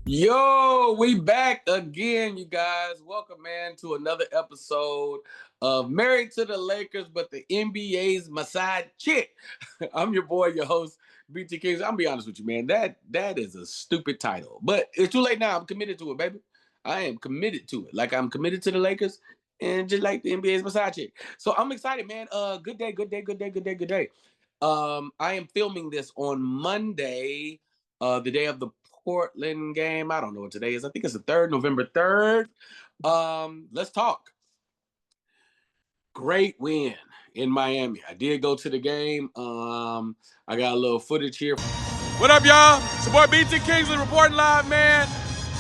Yo, we back again, you guys. Welcome, man, to another episode of Married to the Lakers, but the NBA's my side chick. I'm your boy, your host, BT Kings. I'm gonna be honest with you, man. That is a stupid title, but it's too late now. I'm committed to it, baby. I am committed to it. Like I'm committed to the Lakers, and just like the NBA's my side chick. So I'm excited, man. Good day, good day, good day, good day, good day. I am filming this on Monday, the day of the Portland game. I don't know what today is. I think it's the 3rd, November 3rd. Let's talk. Great win in Miami. I did go to the game. I got a little footage here. What up, y'all? It's your boy BT Kingsley reporting live, man,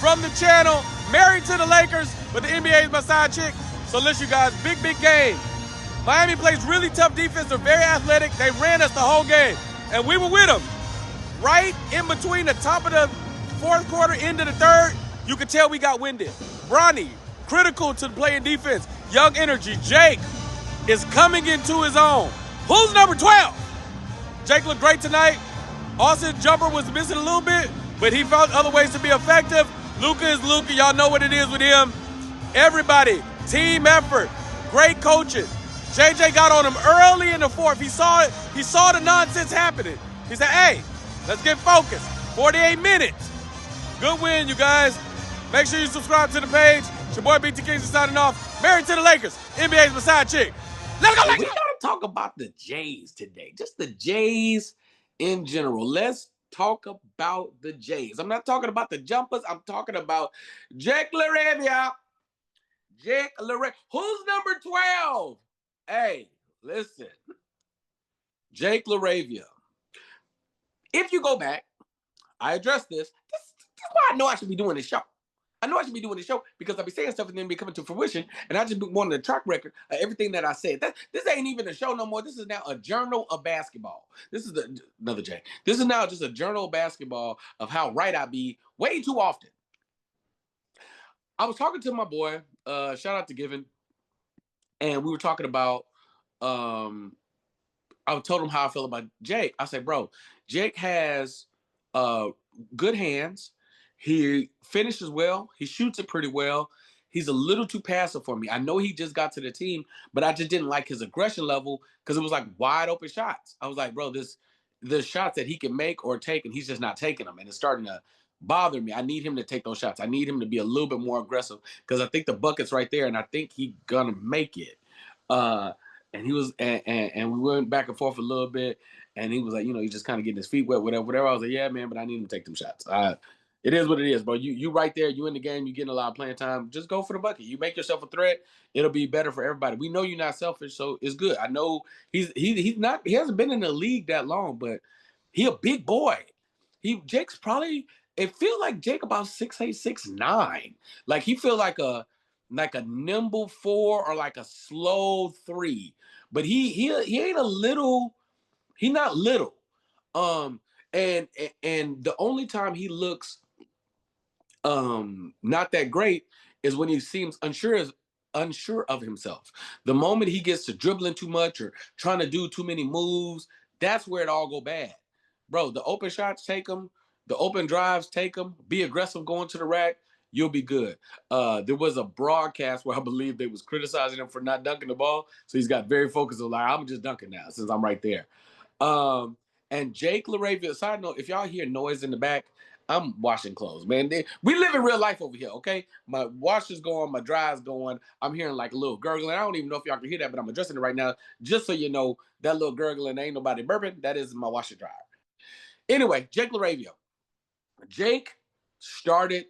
from the channel. Married to the Lakers, but the NBA is my side chick. So listen, you guys, big game. Miami plays really tough defense. They're very athletic. They ran us the whole game, and we were with them. Right in between the top of the fourth quarter, into the third, you could tell we got winded. Bronny, critical to playing defense. Young energy. Jake is coming into his own. Who's number 12? Jake looked great tonight. Austin's jumper was missing a little bit, but he found other ways to be effective. Luka is Luka. Y'all know what it is with him. Everybody, team effort, great coaching. JJ got on him early in the fourth. He saw it. He saw the nonsense happening. He said, hey, let's get focused. 48 minutes. Good win, you guys. Make sure you subscribe to the page. It's your boy BT Kings is signing off. Married to the Lakers. NBA's my side chick. Let's go, Lakers! We gotta talk about the Jays today. Just the Jays in general. Let's talk about the Jays. I'm not talking about the jumpers. I'm talking about Jake LaRavia. Jake LaRavia. Who's number 12? Hey, listen. Jake LaRavia. If you go back, I addressed this. That's why I know I should be doing this show. I know I should be doing this show because I'll be saying stuff and then be coming to fruition, and I just wanted a track record of everything that I said. This ain't even a show no more. This is now a journal of basketball. This is another J. This is now just a journal of basketball of how right I be way too often. I was talking to my boy, shout out to Given, and we were talking about, I told him how I feel about Jake. I said, bro, Jake has good hands. He finishes well. He shoots it pretty well. He's a little too passive for me. I know he just got to the team, but I just didn't like his aggression level because it was like wide open shots. I was like, bro, the shots that he can make or take, and he's just not taking them. And it's starting to bother me. I need him to take those shots. I need him to be a little bit more aggressive because I think the bucket's right there, and I think he's going to make it. And he was, and we went back and forth a little bit, and he was like, he's just kind of getting his feet wet, whatever. I was like, yeah, man, but I need him to take them shots. It is what it is, bro. You right there. You in the game. You getting a lot of playing time. Just go for the bucket. You make yourself a threat. It'll be better for everybody. We know you're not selfish, so it's good. I know he's not. He hasn't been in the league that long, but he a big boy. Jake's probably. It feels like Jake about 6'8", 6'9". Like he feel like a nimble 4 or like a slow 3. But he ain't a little. He not little. And the only time he looks not that great is when he seems unsure of himself. The moment he gets to dribbling too much or trying to do too many moves, that's where it all go bad. Bro, the open shots, take them. The open drives, take them. Be aggressive going to the rack. You'll be good. There was a broadcast where I believe they was criticizing him for not dunking the ball. So he's got very focused on like, I'm just dunking now since I'm right there. And Jake LaRavia, side note, if y'all hear noise in the back, I'm washing clothes, man. We live in real life over here, okay? My washer's going, my dryer's going. I'm hearing like a little gurgling. I don't even know if y'all can hear that, but I'm adjusting it right now just so you know that little gurgling ain't nobody burping. That is my washer dryer. Anyway, Jake LaRavia. Jake started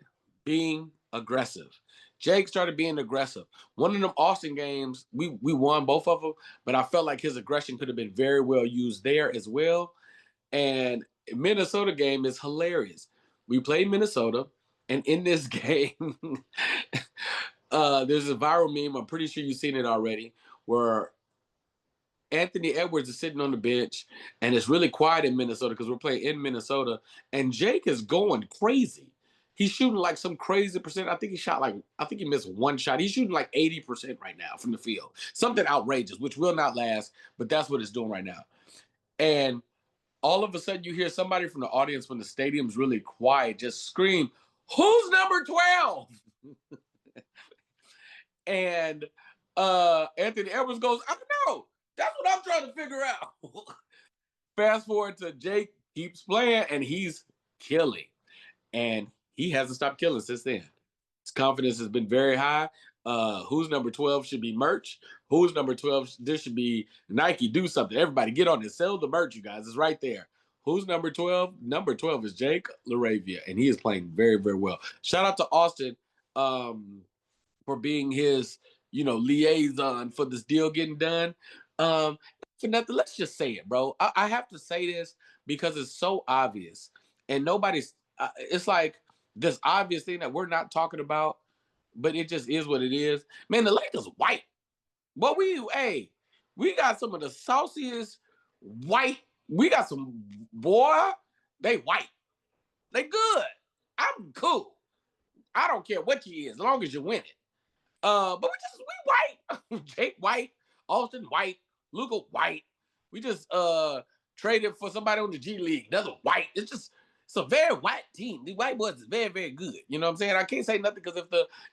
being aggressive. Jake started being aggressive. One of them Austin games, we won both of them, but I felt like his aggression could have been very well used there as well. And Minnesota game is hilarious. We played Minnesota, and in this game, there's a viral meme. I'm pretty sure you've seen it already, where Anthony Edwards is sitting on the bench, and it's really quiet in Minnesota because we're playing in Minnesota, and Jake is going crazy. He's shooting like some crazy percent. I think he missed one shot. He's shooting like 80% right now from the field. Something outrageous, which will not last, but that's what it's doing right now. And all of a sudden you hear somebody from the audience when the stadium's really quiet just scream, Who's number 12? And Anthony Edwards goes, I don't know. That's what I'm trying to figure out. Fast forward to Jake keeps playing and he's killing. And he hasn't stopped killing since then. His confidence has been very high. Who's number 12 should be merch. Who's number 12? This should be Nike. Do something. Everybody get on this. Sell the merch, you guys. It's right there. Who's number 12? Number 12 is Jake LaRavia, and he is playing very, very well. Shout out to Austin for being his, liaison for this deal getting done. For nothing, let's just say it, bro. I have to say this because it's so obvious, and nobody's. It's like this obvious thing that we're not talking about, but it just is what it is. Man, the Lakers white. But we got some of the sauciest white. We got some boy. They white. They good. I'm cool. I don't care what you is, as long as you win it. But we white. Jake white, Austin white, Luka white. We just traded for somebody on the G League. Another white. It's a very white team. The white boys is very, very good. You know what I'm saying? I can't say nothing because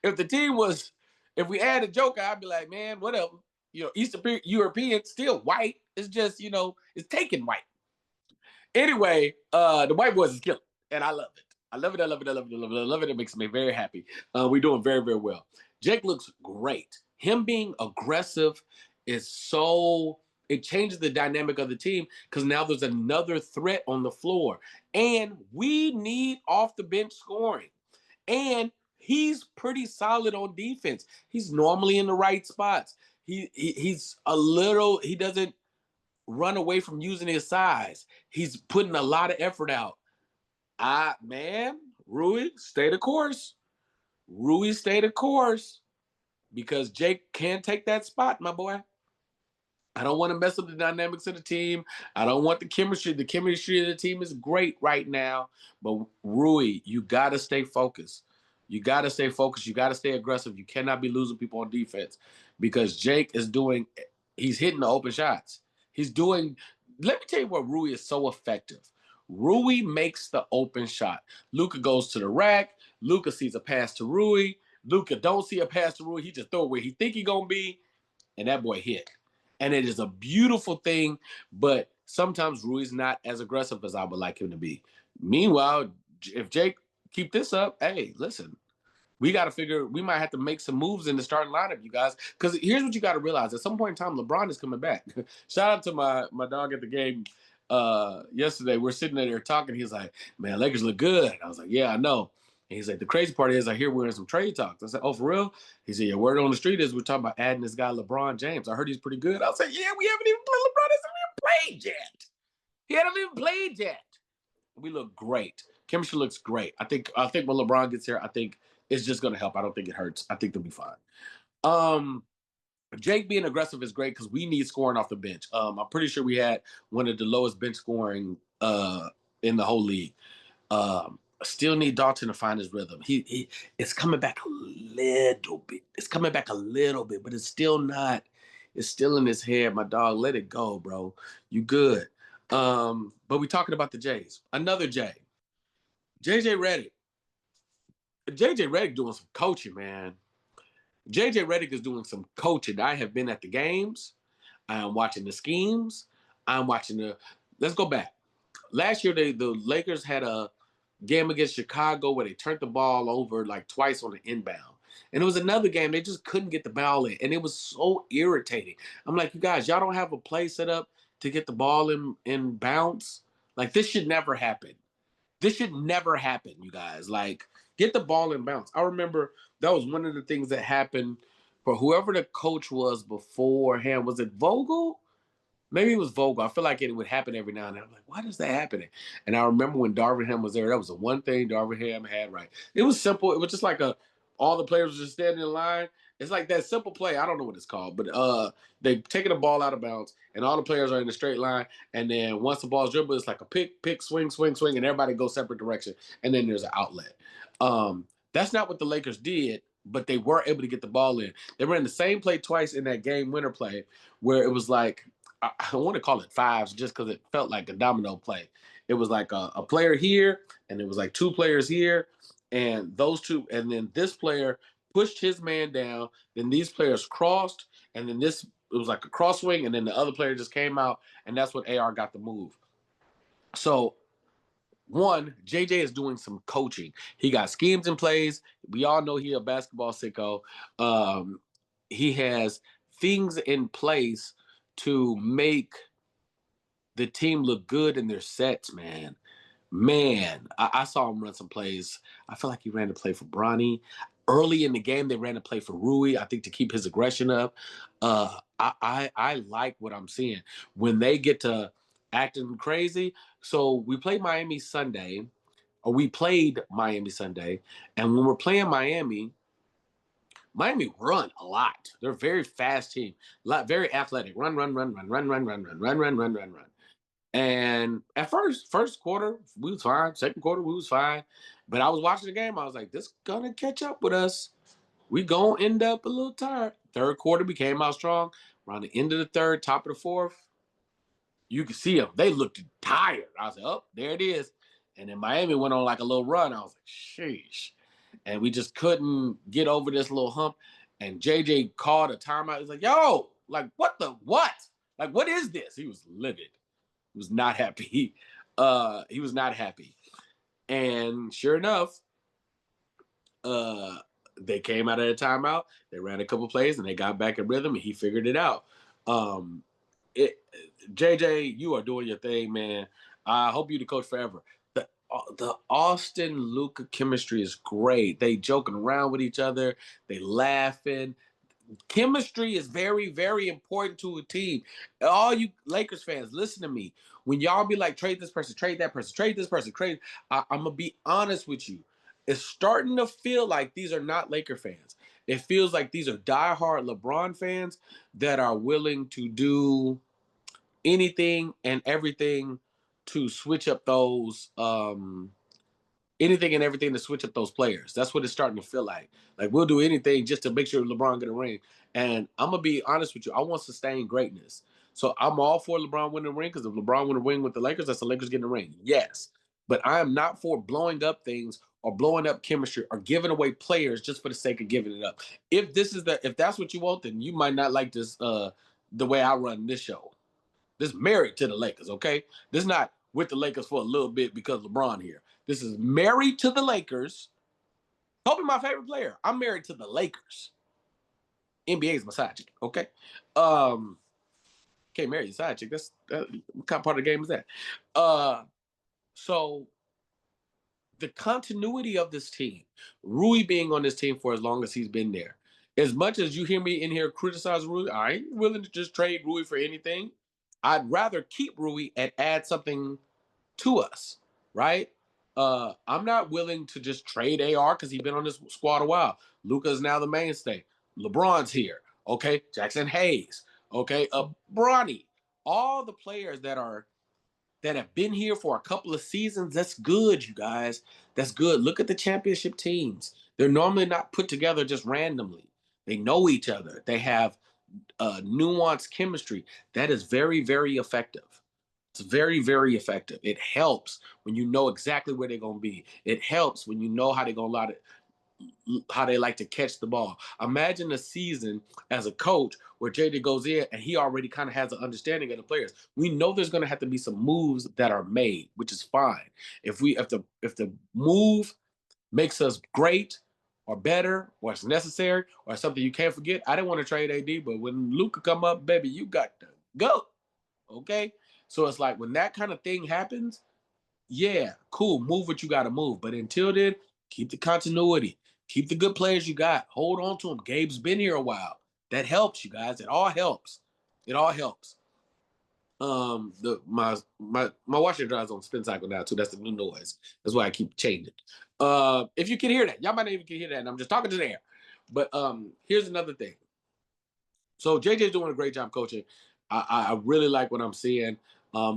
if the team was, if we added Joker, I'd be like, man, whatever. Eastern European, still white. It's just, it's taken white. Anyway, the white boys is killing, and I love it. I love it. I love it. I love it. I love it. I love it. It makes me very happy. We're doing very, very well. Jake looks great. Him being aggressive is it changes the dynamic of the team because now there's another threat on the floor. And we need off the bench scoring. And he's pretty solid on defense. He's normally in the right spots. He doesn't run away from using his size. He's putting a lot of effort out. Rui, stay the course. Rui, stay the course. Because Jake can't take that spot, my boy. I don't want to mess up the dynamics of the team. I don't want the chemistry. The chemistry of the team is great right now. But Rui, you got to stay focused. You got to stay focused. You got to stay aggressive. You cannot be losing people on defense because Jake he's hitting the open shots. Let me tell you what Rui is so effective. Rui makes the open shot. Luka goes to the rack. Luka sees a pass to Rui. Luka don't see a pass to Rui. He just throw it where he think he going to be, and that boy hit. And it is a beautiful thing, but sometimes Rui's not as aggressive as I would like him to be. Meanwhile, if Jake keep this up, hey, listen, we might have to make some moves in the starting lineup, you guys. Because here's what you got to realize. At some point in time, LeBron is coming back. Shout out to my dog at the game yesterday. We're sitting there talking. He's like, man, Lakers look good. I was like, yeah, I know. And he's like, the crazy part is I hear we're in some trade talks. I said, oh, for real? He said, yeah, word on the street is we're talking about adding this guy LeBron James. I heard he's pretty good. I was like, yeah, we haven't even played. LeBron hasn't even played yet. He hasn't even played yet. We look great. Chemistry looks great. I think when LeBron gets here, I think it's just going to help. I don't think it hurts. I think they'll be fine. Jake being aggressive is great because we need scoring off the bench. I'm pretty sure we had one of the lowest bench scoring in the whole league. Still need Dalton to find his rhythm. It's coming back a little bit. It's coming back a little bit, but it's still not. It's still in his head. My dog, let it go, bro. You good. But we talking about the Jays. Another J. JJ Redick. JJ Redick doing some coaching, man. JJ Redick is doing some coaching. I have been at the games. I am watching the schemes. I'm watching let's go back. Last year, the Lakers had a game against Chicago where they turned the ball over like twice on the inbound. And it was another game, they just couldn't get the ball in. And it was so irritating. I'm like, you guys, y'all don't have a play set up to get the ball in bounce? Like, this should never happen. This should never happen, you guys. Like, get the ball in bounce. I remember that was one of the things that happened for whoever the coach was beforehand. Was it Vogel? Maybe it was Vogel. I feel like it would happen every now and then. I'm like, why is that happening? And I remember when Darvin Ham was there, that was the one thing Darvin Ham had right. It was simple. It was just like all the players were just standing in line. It's like that simple play. I don't know what it's called, but they taking the ball out of bounds, and all the players are in a straight line. And then once the ball's dribbled, it's like a pick, swing, and everybody goes separate direction. And then there's an outlet. That's not what the Lakers did, but they were able to get the ball in. They ran the same play twice in that game winner play where it was like, I want to call it fives just because it felt like a domino play. It was like a player here, and it was like two players here, And those two, and then this player pushed his man down. Then these players crossed, and then this it was like a cross swing, and then the other player just came out, and that's what AR got the move. So one, JJ is doing some coaching. He got schemes in place. We all know he a basketball sicko. Um, he has things in place to make the team look good in their sets, man. Man, I saw him run some plays. I feel like he ran a play for Bronny. Early in the game, they ran a play for Rui, I think, to keep his aggression up. I like what I'm seeing. When they get to acting crazy, so we played Miami Sunday, or we played Miami Sunday, and when we're playing Miami, Miami run a lot. They're a very fast team, very athletic. Run, run, run, run, run, run, run, run, run, run, run, run, run. And at first quarter, we was fine. Second quarter, we was fine. But I was watching the game. I was like, this gonna catch up with us. We gonna end up a little tired. Third quarter, we came out strong. Around the end of the third, top of the fourth, you could see them. They looked tired. I was like, oh, there it is. And then Miami went on like a little run. I was like, sheesh. And we just couldn't get over this little hump. And JJ called a timeout. He's like, yo, like, what the what? Like, what is this? He was livid. He was not happy. He was not happy. And sure enough, they came out of the timeout. They ran a couple plays and they got back in rhythm, and he figured it out. Um, it, JJ, you are doing your thing, man. I hope you the coach forever. The Austin Luka chemistry is great. They joking around with each other. They laughing. Chemistry is very, very important to a team. All you Lakers fans, listen to me. When y'all be like, trade this person, trade that person, trade this person, I'm gonna be honest with you. It's starting to feel like these are not Laker fans. It feels like these are diehard LeBron fans that are willing to do anything and everything to switch up those anything and everything to switch up those players. That's what it's starting to feel like. Like we'll do anything just to make sure LeBron get a ring. And I'm gonna be honest with you, I want sustained greatness. So I'm all for LeBron winning a ring because if LeBron win a ring with the Lakers, that's the Lakers getting a ring. Yes. But I am not for blowing up things or blowing up chemistry or giving away players just for the sake of giving it up. If that's what you want, then you might not like this the way I run this show. This married to the Lakers, okay? This is not with the Lakers for a little bit because LeBron here. This is married to the Lakers. Kobe, my favorite player. I'm married to the Lakers. NBA is my side chick, okay? Can't marry your side chick. What kind of part of the game is that? So the continuity of this team, Rui being on this team for as long as he's been there. As much as you hear me in here criticize Rui, I ain't willing to just trade Rui for anything. I'd rather keep Rui and add something to us, right? I'm not willing to just trade AR because he's been on this squad a while. Luka is now the mainstay. LeBron's here. Okay. Jackson Hayes. Okay. Bronny. All the players that have been here for a couple of seasons, that's good, you guys. That's good. Look at the championship teams. They're normally not put together just randomly. They know each other. They have nuanced chemistry. That is very, very effective. It's very, very effective. It helps when you know exactly where they're going to be. It helps when you know how they're going to how they like to catch the ball. Imagine a season as a coach where JD goes in and he already kind of has an understanding of the players. We know there's going to have to be some moves that are made, which is fine. If the move makes us great or better or it's necessary or something you can't forget, I didn't want to trade AD, but when Luka come up, baby, you got to go. Okay? So it's like when that kind of thing happens, yeah, cool, move what you got to move. But until then, keep the continuity. Keep the good players you got. Hold on to them. Gabe's been here a while. That helps, you guys. It all helps. It all helps. My washer dries on spin cycle now too. That's the new noise. That's why I keep changing. If you can hear that, y'all might not even can hear that, and I'm just talking to the air. But here's another thing. So JJ's doing a great job coaching. I really like what I'm seeing.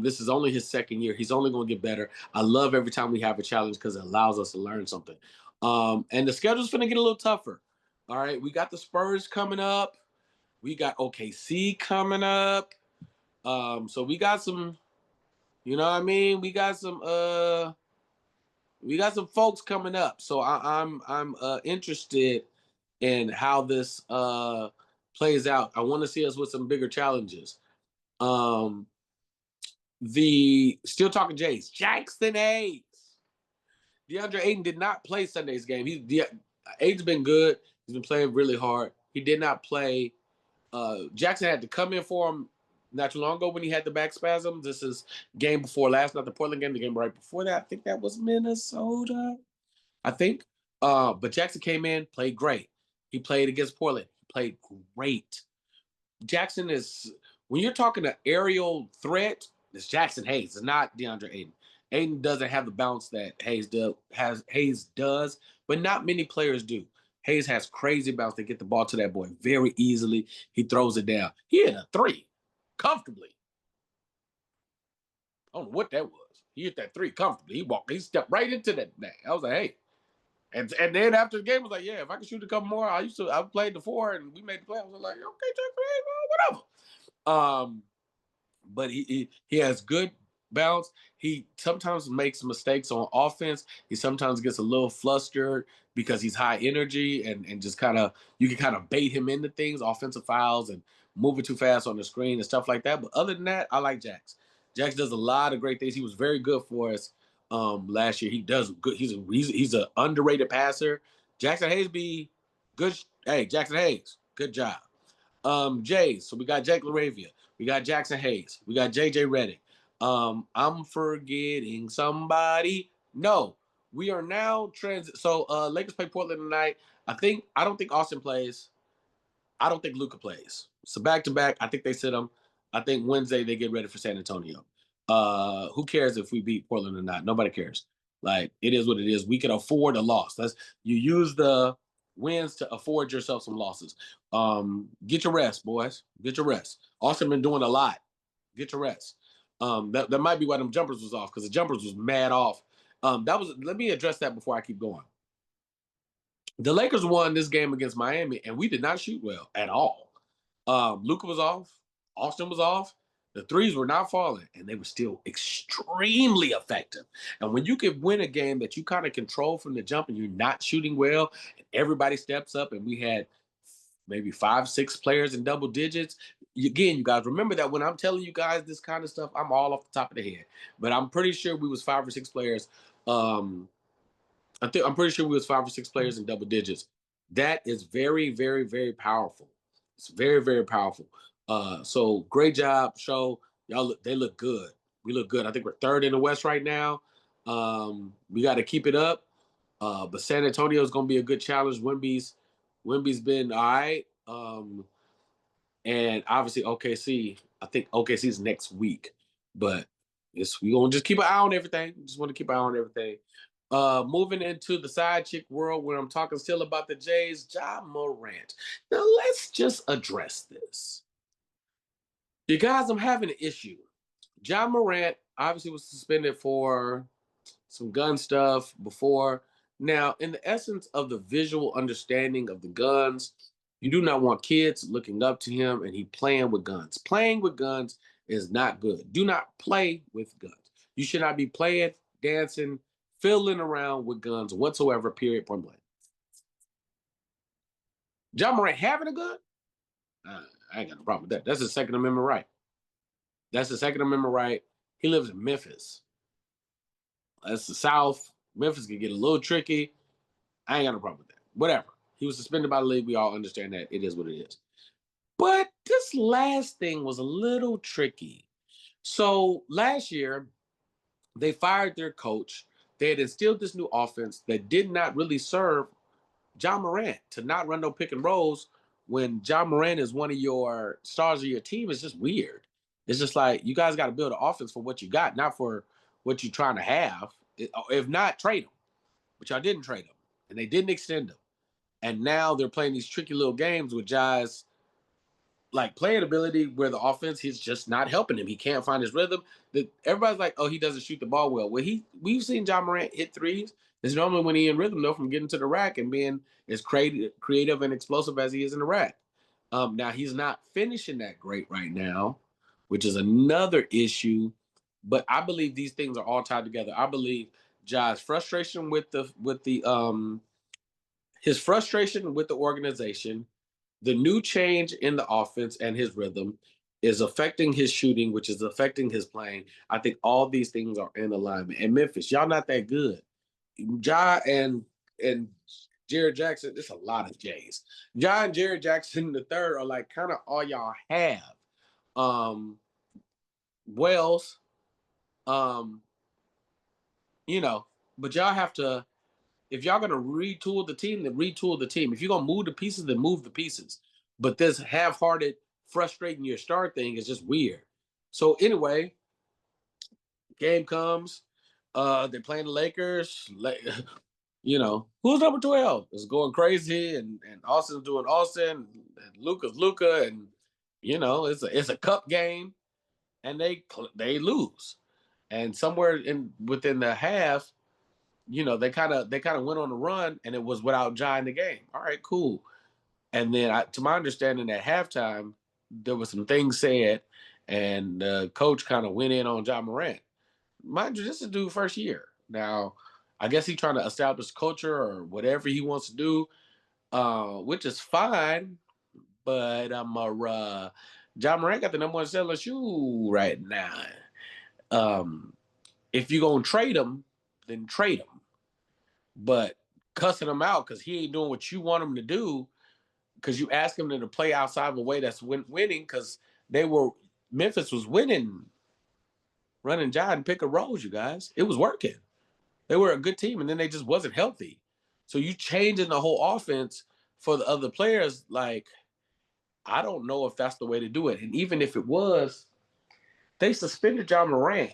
This is only his second year. He's only going to get better. I love every time we have a challenge because it allows us to learn something. And the schedule's going to get a little tougher. All right, we got the Spurs coming up. We got OKC coming up. So we got some, you know what I mean? We got some we got some folks coming up. So I'm interested in how this plays out. I want to see us with some bigger challenges. Um, the still talking Jays, Jackson Hayes. DeAndre Ayton did not play Sunday's game. Ayton's been good. He's been playing really hard. He did not play. Jackson had to come in for him not too long ago when he had the back spasm. This is game before last, not the Portland game, the game right before that. I think that was Minnesota. I think. But Jackson came in, played great. He played against Portland. He played great. Jackson is when you're talking an aerial threat, it's Jackson Hayes. It's not DeAndre Ayton. Ayton doesn't have the bounce that Hayes does, but not many players do. Hayes has crazy bounce. They get the ball to that boy very easily. He throws it down. He hit a three comfortably. I don't know what that was. He hit that three comfortably. He stepped right into that. I was like, hey. And then after the game, I was like, yeah, if I could shoot a couple more, I played the four and we made the play. I was like, okay, whatever. But he has good bounce. He sometimes makes mistakes on offense. He sometimes gets a little flustered because he's high energy and just kind of you can kind of bait him into things, offensive fouls and moving too fast on the screen and stuff like that. But other than that, I like Jax. Jax does a lot of great things. He was very good for us last year. He does good. He's an underrated passer. Jackson Hayes be good. Hey, Jackson Hayes, good job. Jays. So we got Jake LaRavia. We got Jackson Hayes. We got JJ Redick. I'm forgetting somebody. No, we are now transit. So Lakers play Portland tonight. I don't think Austin plays. I don't think Luka plays. So back to back, I think they sit him. I think Wednesday they get ready for San Antonio. Who cares if we beat Portland or not? Nobody cares. Like it is what it is. We can afford a loss. You use the wins to afford yourself some losses. Get your rest, boys. Get your rest. Austin been doing a lot. Get your rest. That might be why them jumpers was off because the jumpers was mad off. Let me address that before I keep going. The Lakers won this game against Miami, and we did not shoot well at all. Luka was off. Austin was off. The threes were not falling, and they were still extremely effective. And when you can win a game that you kind of control from the jump and you're not shooting well, and everybody steps up, and we had maybe 5, 6 players in double digits. Again, you guys remember that when I'm telling you guys this kind of stuff, I'm all off the top of the head. But I'm pretty sure we was 5 or 6 players. I'm pretty sure we was 5 or 6 players in double digits. That is very, very, very powerful. It's very, very powerful. So great job, show. They look good. We look good. I think we're third in the West right now. We got to keep it up. But San Antonio is going to be a good challenge. Wemby's been all right. And obviously OKC. I think OKC's next week. But we gonna just keep an eye on everything. Just want to keep an eye on everything. Moving into the side chick world where I'm talking still about the Jays, Ja Morant. Now let's just address this. You guys, I'm having an issue. Ja Morant obviously was suspended for some gun stuff before. Now, in the essence of the visual understanding of the guns, you do not want kids looking up to him and he playing with guns. Playing with guns is not good. Do not play with guns. You should not be playing, dancing, fiddling around with guns whatsoever, period, point blank. Ja Morant having a gun? I ain't got no problem with that. That's a Second Amendment right. That's the Second Amendment right. He lives in Memphis. That's the South. Memphis can get a little tricky. I ain't got no problem with that. Whatever. He was suspended by the league. We all understand that. It is what it is. But this last thing was a little tricky. So last year, they fired their coach. They had instilled this new offense that did not really serve Ja Morant to not run no pick and rolls when Ja Morant is one of your stars of your team is just weird. It's just like you guys got to build an offense for what you got, not for what you're trying to have. If not, trade him. But y'all didn't trade him, and they didn't extend him. And now they're playing these tricky little games with Ja's like playing ability where the offense he's just not helping him. He can't find his rhythm. Everybody's like, oh, he doesn't shoot the ball well. Well, we've seen Ja Morant hit threes. It's normally when he's in rhythm though, from getting to the rack and being as creative and explosive as he is in the rack. Now he's not finishing that great right now, which is another issue. But I believe these things are all tied together. I believe Ja's frustration with the his frustration with the organization, the new change in the offense and his rhythm is affecting his shooting, which is affecting his playing. I think all these things are in alignment. And Memphis, y'all not that good. Ja and Jared Jackson, it's a lot of J's. Ja and Jared Jackson the third are like kind of all y'all have. Um Wells, um, you know, but y'all have to, if y'all gonna retool the team, then retool the team. If you're gonna move the pieces, then move the pieces. But this half-hearted, frustrating your star thing is just weird. So anyway, game comes. They're playing the Lakers. Who's number 12? It's going crazy, and Austin's doing Austin, and Luca's Luca, and it's a cup game, and they lose. And somewhere in within the half, they kind of went on a run, and it was without Ja in the game. All right, cool. And then, to my understanding, at halftime, there was some things said, and the coach kind of went in on Ja Morant. Mind you, this is dude first year. Now, I guess he's trying to establish culture or whatever he wants to do, which is fine. But Ja Morant got the number one selling shoe right now. Um, if you're gonna trade him, then trade him. But cussing him out because he ain't doing what you want him to do, because you ask him to play outside of a way that's winning, because Memphis was winning, running Ja and pick and rolls, you guys. It was working. They were a good team, and then they just wasn't healthy. So you changing the whole offense for the other players, like, I don't know if that's the way to do it. And even if it was, they suspended Ja Morant.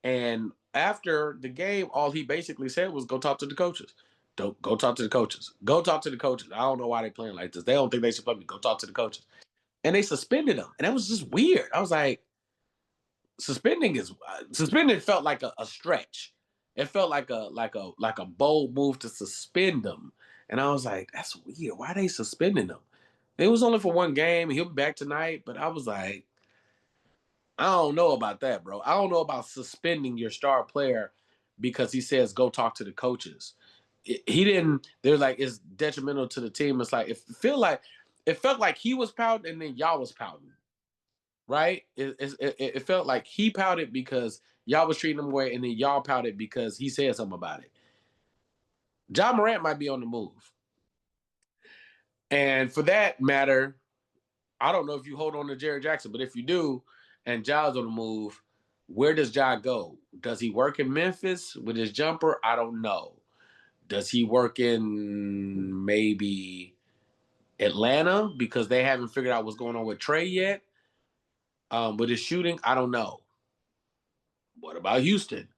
And after the game, all he basically said was, "Go talk to the coaches. Don't go talk to the coaches. Go talk to the coaches. I don't know why they playing like this. They don't think they should play me. Go talk to the coaches." And they suspended him, and that was just weird. I was like, suspending felt like a stretch. It felt like a bold move to suspend him, and I was like, that's weird. Why are they suspending him? It was only for one game. He'll be back tonight, but I was like, I don't know about that, bro. I don't know about suspending your star player because he says go talk to the coaches. He didn't. They're like, it's detrimental to the team. It's like it felt like he was pouting and then y'all was pouting, right? It felt like he pouted because y'all was treating him away, and then y'all pouted because he said something about it. Ja Morant might be on the move, and for that matter, I don't know if you hold on to Jared Jackson, but if you do, and Ja's on the move, where does Ja go? Does he work in Memphis with his jumper? I don't know. Does he work in maybe Atlanta because they haven't figured out what's going on with Trey yet? With his shooting, I don't know. What about Houston?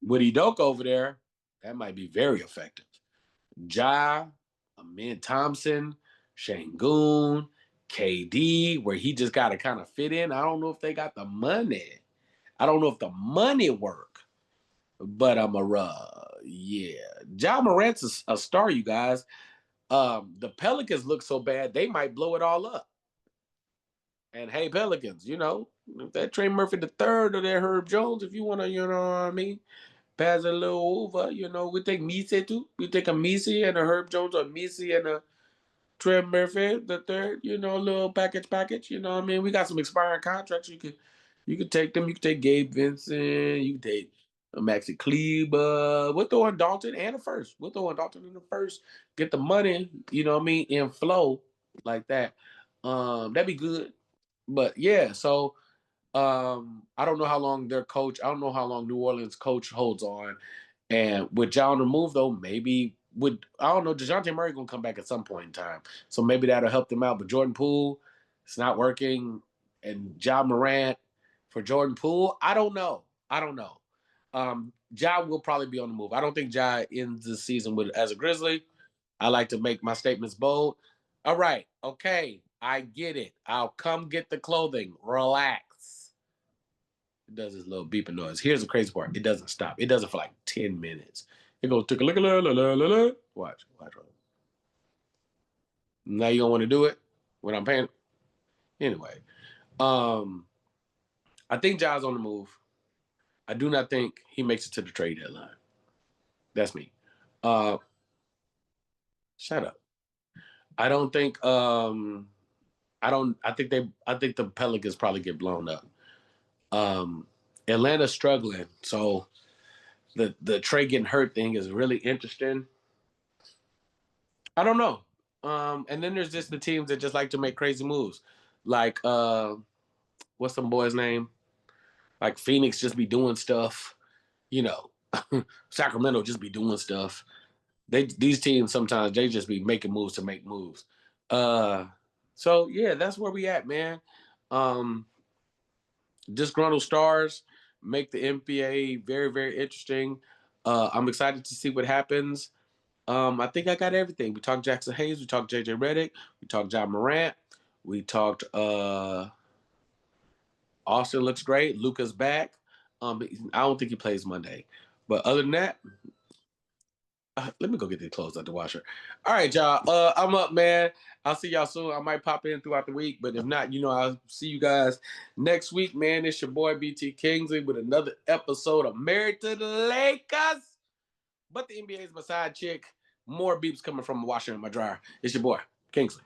With Udoka over there, that might be very effective. Ja, Amin Thompson, Shangoon, KD, where he just got to kind of fit in. I don't know if they got the money. I don't know if the money work, but yeah. Ja Morant's a star, you guys. The Pelicans look so bad they might blow it all up. And hey, Pelicans, if that Trey Murphy the third or that Herb Jones, if you want to, what I mean, pass a little over, we take Misi too. We take a Misi and a Herb Jones, or Misi and a Trey Murphy the third, a little package, you know what I mean? We got some expiring contracts. You could take them. You could take Gabe Vincent. You could take Maxi Kleber. We'll throw in Dalton and a first. We'll throw in Dalton in the first. Get the money, you know what I mean, in flow like that. That'd be good. But yeah, so I don't know how long their coach, I don't know how long New Orleans coach holds on. And with John removed, though, maybe I don't know, DeJounte Murray gonna come back at some point in time. So maybe that'll help them out. But Jordan Poole, it's not working. And Ja Morant for Jordan Poole, I don't know. I don't know. Ja will probably be on the move. I don't think Ja ends the season as a Grizzly. I like to make my statements bold. All right, okay, I get it. I'll come get the clothing. Relax. It does this little beeping noise. Here's the crazy part. It doesn't stop. It does it for like 10 minutes. It goes tick a lick a la la la la. Watch. Now you don't want to do it when I'm paying. Anyway, I think Ja's on the move. I do not think he makes it to the trade deadline. That's me. Uh, Shut up. I don't think. I don't. I think they. I think the Pelicans probably get blown up. Um, Atlanta's struggling, so the Trey getting hurt thing is really interesting. I don't know. And then there's just the teams that just like to make crazy moves, like what's some boy's name? Like Phoenix just be doing stuff. You know, Sacramento just be doing stuff. These teams sometimes they just be making moves to make moves. Uh, so yeah, that's where we at, man. Um, Disgruntled stars make the NBA very, very interesting. I'm excited to see what happens. I think I got everything. We talked Jackson Hayes, we talked JJ Redick, we talked John Morant, we talked Austin looks great. Luca's back. I don't think he plays Monday. But other than that, let me go get these clothes out the washer. All right, y'all. I'm up, man. I'll see y'all soon. I might pop in throughout the week, but if not, I'll see you guys next week, man. It's your boy BT Kingsley with another episode of Married to the Lakers. But the NBA is my side chick. More beeps coming from my washer and my dryer. It's your boy, Kingsley.